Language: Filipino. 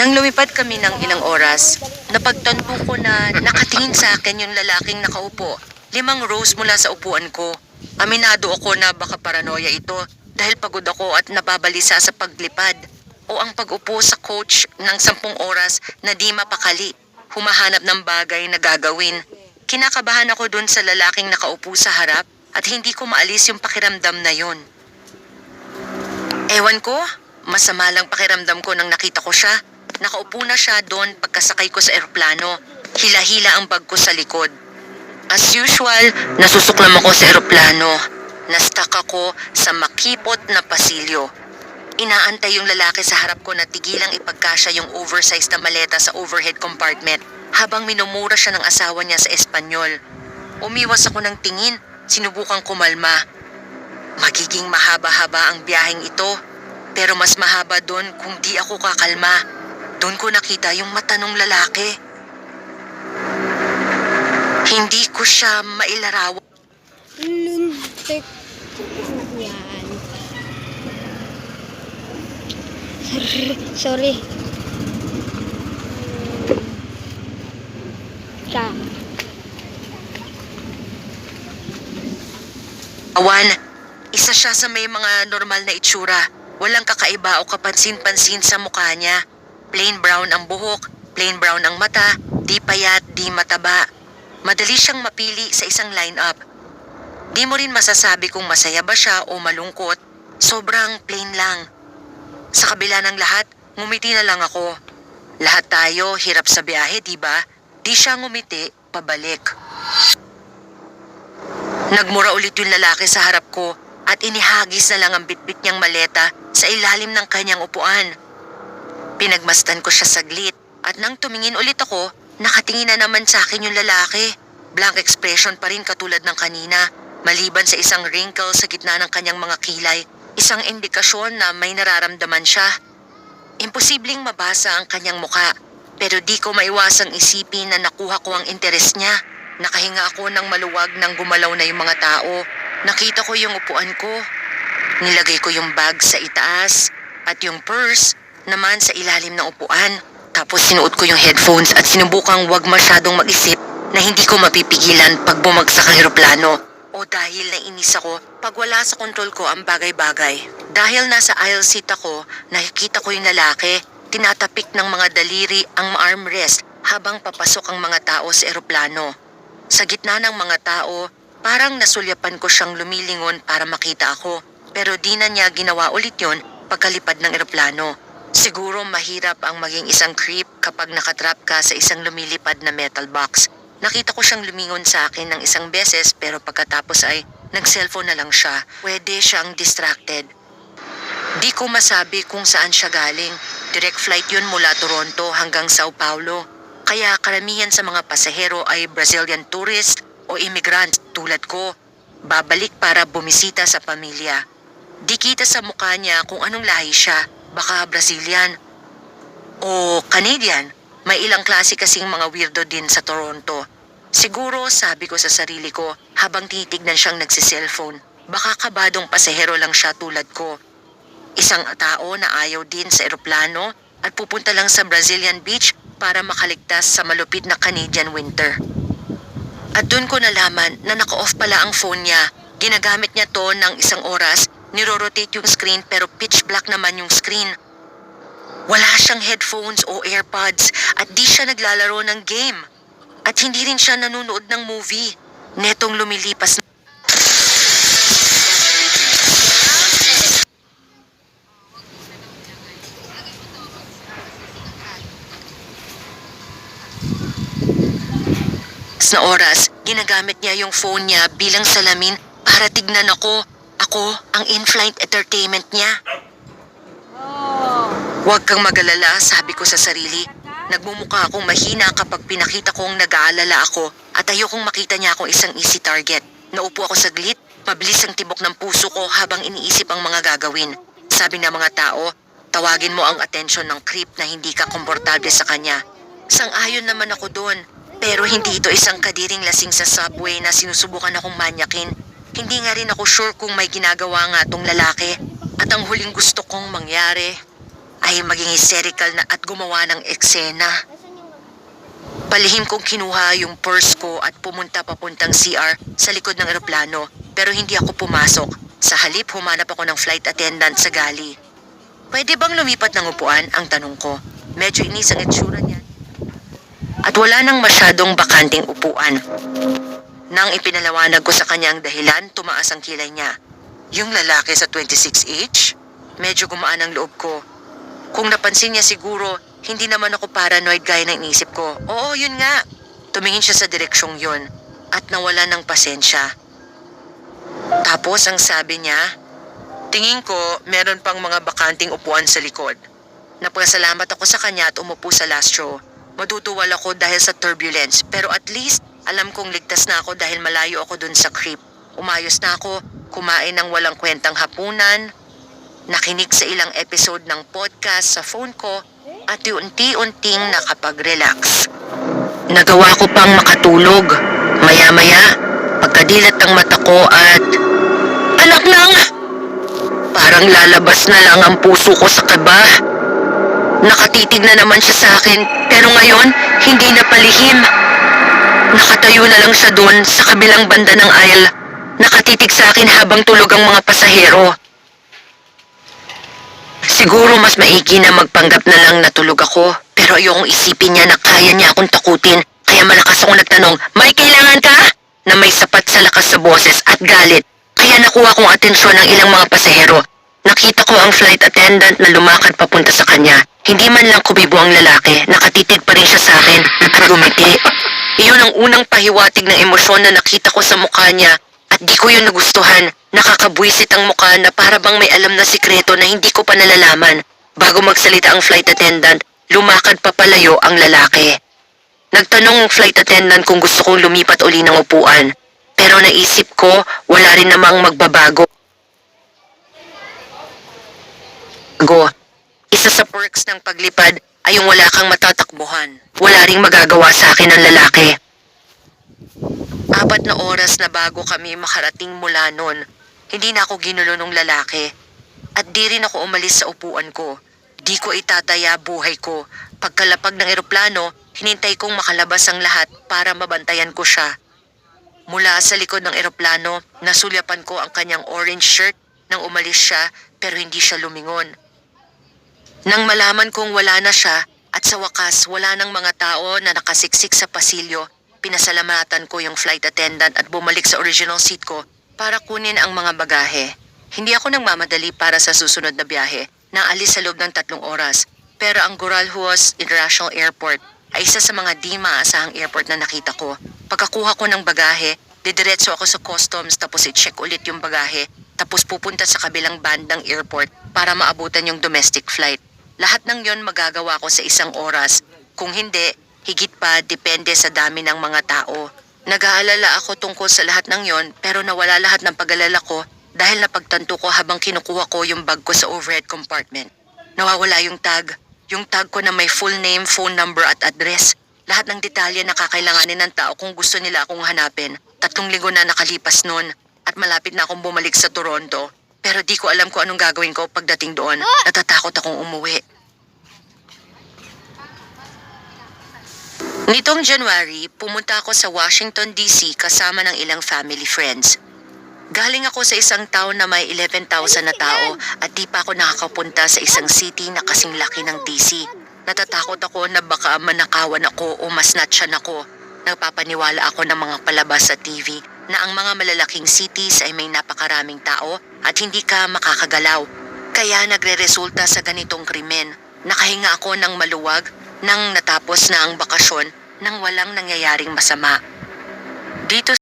Nang lumipad kami ng ilang oras, napagtanto ko na nakatingin sa akin yung lalaking nakaupo, 5 rows mula sa upuan ko. Aminado ako na baka paranoia ito dahil pagod ako at nababalisa sa paglipad o ang pag-upo sa coach ng 10 oras na di mapakali, humahanap ng bagay na gagawin. Kinakabahan ako dun sa lalaking nakaupo sa harap at hindi ko maalis yung pakiramdam na yon. Ewan ko, masama lang pakiramdam ko nang nakita ko siya. Nakaupo na siya doon pagkasakay ko sa eroplano. Hila-hila ang bag ko sa likod. As usual, nasusuklam ako sa eroplano. Nastuck ako sa makipot na pasilyo. Inaantay yung lalaki sa harap ko na tigilang ipagkasya yung oversized na maleta sa overhead compartment habang minumura siya ng asawa niya sa Espanyol. Umiwas ako ng tingin, sinubukang kumalma. Magiging mahaba-haba ang biyaheng ito, pero mas mahaba doon kung di ako kakalma. Doon ko nakita yung mata ng lalaki. Hindi ko siya mailarawan. Luntik yan. Sorry. Siya. Isa siya sa may mga normal na itsura. Walang kakaiba o kapansin-pansin sa mukha niya. Plain brown ang buhok, plain brown ang mata, di payat, di mataba. Madali siyang mapili sa isang lineup. Di mo rin masasabi kung masaya ba siya o malungkot. Sobrang plain lang. Sa kabila ng lahat, ngumiti na lang ako. Lahat tayo hirap sa biyahe, di ba? Di siya ngumiti, pabalik. Nagmura ulit yung lalaki sa harap ko at inihagis na lang ang bitbit niyang maleta sa ilalim ng kanyang upuan. Pinagmasdan ko siya saglit at nang tumingin ulit ako, nakatingin na naman sa akin yung lalaki. Blank expression pa rin katulad ng kanina, maliban sa isang wrinkle sa gitna ng kanyang mga kilay, isang indikasyon na may nararamdaman siya. Imposibleng mabasa ang kanyang muka, pero di ko maiwasang isipin na nakuha ko ang interes niya. Nakahinga ako ng maluwag nang gumalaw na yung mga tao. Nakita ko yung upuan ko. Nilagay ko yung bag sa itaas at yung purse naman sa ilalim ng upuan. Tapos sinuot ko yung headphones at sinubukang wag masyadong mag-isip na hindi ko mapipigilan pag bumagsak ang eroplano. O dahil nainis ako pag wala sa kontrol ko ang bagay-bagay. Dahil nasa aisle seat ako, nakikita ko yung lalaki, tinatapik ng mga daliri ang armrest habang papasok ang mga tao sa eroplano. Sa gitna ng mga tao, parang nasulyapan ko siyang lumilingon para makita ako. Pero di na niya ginawa ulit yon pagkalipad ng eroplano. Siguro mahirap ang maging isang creep kapag nakatrap ka sa isang lumilipad na metal box. Nakita ko siyang lumingon sa akin ng isang beses pero pagkatapos ay nag-cellphone na lang siya. Pwede siyang distracted. Di ko masabi kung saan siya galing. Direct flight yun mula Toronto hanggang Sao Paulo. Kaya karamihan sa mga pasahero ay Brazilian tourist o immigrant tulad ko. Babalik para bumisita sa pamilya. Di kita sa mukha niya kung anong lahi siya. Baka Brazilian o Canadian. May ilang klase kasing mga weirdo din sa Toronto. Siguro sabi ko sa sarili ko habang tinitignan siyang nagsiselfone. Baka kabadong pasahero lang siya tulad ko. Isang tao na ayaw din sa eroplano at pupunta lang sa Brazilian beach para makaligtas sa malupit na Canadian winter. At doon ko nalaman na naka-off pala ang phone niya. Ginagamit niya to ng 1 oras. Niro-rotate yung screen pero pitch black naman yung screen. Wala siyang headphones o AirPods at di siya naglalaro ng game. At hindi rin siya nanonood ng movie. Netong lumilipas na oras, ginagamit niya yung phone niya bilang salamin para tignan ako. Ako ang in-flight entertainment niya. Huwag kang mag-alala, sabi ko sa sarili. Nagmumukha akong mahina kapag pinakita kong nag-aalala ako at ayokong makita niya akong isang easy target. Naupo ako saglit, mabilis ang tibok ng puso ko habang iniisip ang mga gagawin. Sabi ng mga tao, tawagin mo ang atensyon ng creep na hindi ka komportable sa kanya. Sang-ayon naman ako doon, pero hindi ito isang kadiring lasing sa subway na sinusubukan akong manyakin. Hindi nga rin ako sure kung may ginagawa nga tong lalaki at ang huling gusto kong mangyari. ay maging hysterical na at gumawa ng eksena. Palihim kong kinuha yung purse ko at pumunta papuntang CR sa likod ng eroplano pero hindi ako pumasok. Sa halip humanap ako ng flight attendant sa galley. Pwede bang lumipat ng upuan? Ang tanong ko. Medyo inis ang itsura niya. At wala nang masyadong bakanting upuan. Nang ipinalawanag ko sa kanya ang dahilan, tumaas ang kilay niya. Yung lalaki sa 26H? Medyo gumaan ang loob ko. Kung napansin niya siguro, hindi naman ako paranoid gaya ng inisip ko. Oo, yun nga. Tumingin siya sa direksyong yun at nawala ng pasensya. Tapos ang sabi niya, tingin ko meron pang mga bakanting upuan sa likod. Napasalamat ako sa kanya at umupo sa last row. Maduduwal ako dahil sa turbulence pero at least alam kong ligtas na ako dahil malayo ako dun sa creep. Umayos na ako, kumain ng walang kwentang hapunan, nakinig sa ilang episode ng podcast sa phone ko at unti-unting nakapag-relax. Nagawa ko pang makatulog. Maya-maya, pagkadilat ng mata ko at anak nang! Parang lalabas na lang ang puso ko sa kaba. Nakatitig na naman siya sa akin pero ngayon hindi na palihim. Nakatayo na lang siya doon sa kabilang banda ng aisle. Nakatitig sa akin habang tulog ang mga pasahero. Siguro mas maigi na magpanggap na lang natulog ako pero ayokong isipin niya na kaya niya akong takutin kaya malakas akong nagtanong, may kailangan ka? Na may sapat sa lakas sa boses at galit kaya nakuha kong atensyon ng ilang mga pasahero. Nakita ko ang flight attendant na lumakad papunta sa kanya. Hindi man lang kumibo ang lalaki, nakatitig pa rin siya sa akin at gumiti. Iyon ang unang pahiwatig ng emosyon na nakita ko sa mukha niya at di ko yun nagustuhan. Nakakabwisit ang mukha na para bang may alam na sikreto na hindi ko pa nalalaman. Bago magsalita ang flight attendant, lumakad papalayo ang lalaki. Nagtanong ang flight attendant kung gusto kong lumipat uli ng upuan. Pero naisip ko, wala rin namang magbabago. Isa sa perks ng paglipad ay yung wala kang matatakbuhan. Wala ring magagawa sa akin ang lalaki. 4 na oras na bago kami makarating mula nun. Hindi na ako ginulo ng lalaki. At di rin ako umalis sa upuan ko. Di ko itataya buhay ko. Pagkalapag ng eroplano, hinintay kong makalabas ang lahat para mabantayan ko siya. Mula sa likod ng eroplano, nasulyapan ko ang kanyang orange shirt nang umalis siya pero hindi siya lumingon. Nang malaman kong wala na siya at sa wakas wala ng mga tao na nakasiksik sa pasilyo, pinasalamatan ko yung flight attendant at bumalik sa original seat ko para kunin ang mga bagahe. Hindi ako nagmamadali para sa susunod na biyahe na alis sa loob ng 3 oras. Pero ang Guralhuas International Airport ay isa sa mga di maasahang airport na nakita ko. Pagkakuha ko ng bagahe, didiretso ako sa customs tapos i-check ulit yung bagahe tapos pupunta sa kabilang bandang airport para maabutan yung domestic flight. Lahat ng yon magagawa ko sa 1 oras. Kung hindi, higit pa depende sa dami ng mga tao. Nag-aalala ako tungkol sa lahat ng yon pero nawala lahat ng pag-alala ko dahil napagtanto ko habang kinukuha ko yung bag ko sa overhead compartment. Nawawala yung tag ko na may full name, phone number at address. Lahat ng detalye na kakailanganin ng tao kung gusto nila akong hanapin. 3 linggo na nakalipas nun at malapit na akong bumalik sa Toronto. Pero di ko alam kung anong gagawin ko pagdating doon. Natatakot akong umuwi. Nitong January, pumunta ako sa Washington DC kasama ng ilang family friends. Galing ako sa isang town na may 11,000 na tao at di pa ako nakakapunta sa isang city na kasing laki ng DC. Natatakot ako na baka manakawan ako o masnatchan ako. Nagpapaniwala ako ng mga palabas sa TV na ang mga malalaking cities ay may napakaraming tao at hindi ka makakagalaw. Kaya nagre-resulta sa ganitong krimen. Nakahinga ako ng maluwag nang natapos na ang bakasyon nang walang nangyayaring masama. Dito